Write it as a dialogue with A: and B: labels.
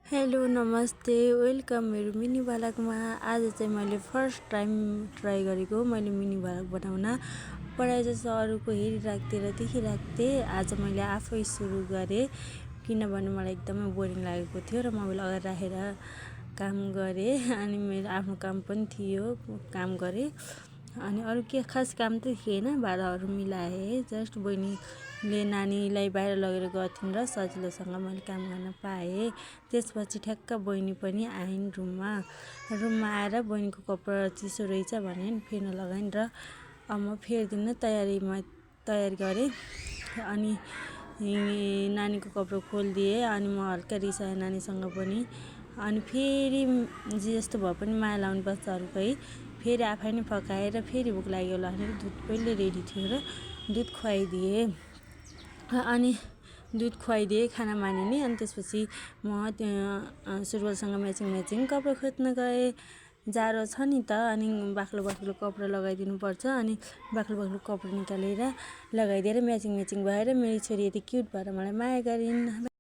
A: Hello नमस्ते welcome मेरो mini भ्लगमा। आज चाहिँ मैले फर्स्ट टाइम ट्राई गरेको मैले मिनी भ्लग बनाउन। प्रायः जस्तो अरूको हेरिरहेको थिएँ र देखिरहेको थिएँ। आज मैले आफै सुरु गरेँ किनभने मलाई एकदमै बोरिङ लागेको थियो र मोबाइल अगाडि राखेर काम गरेँ। अनि मेरो आफ्नो काम पनि थियो, काम गरेँ। अनि अरू के खास काम त थिएन, भाडाहरू मिलाएँ। जस्ट बहिनीले नानीलाई बाहिर लगेर गएको थिइन् र सजिलोसँग मैले काम गर्न पाएँ। त्यसपछि ठ्याक्क बहिनी पनि आइन् रुममा आएर बहिनीको कपडा चिसो रहेछ भने फेर्न लगाइन् र म फेरिदिन तयारी गरेँ। अनि नानीको कपडा खोलिदिएँ। अनि म हल्का रिसाएँ नानीसँग पनि। अनि फेरि जे जस्तो भए पनि माया लाउनु पर्छ अरूकै। फेरि आफै नै पकाएर फेरि भोक लाग्यो होला भनेर दुध पहिले रेडी थियो र दुध खुवाइदिएँ। अनि दुध खुवाइदिएँ खाना मानिने। अनि त्यसपछि म सुरुवालसँग म्याचिङ कपडा खोज्न गएँ। जाडो छ नि त, अनि बाक्लो कपडा लगाइदिनु पर्छ। अनि बाक्लो कपडा निकालेर लगाइदिएर म्याचिङ भएर मेरी छोरी यति क्युट भएर मलाई माया गरिन्।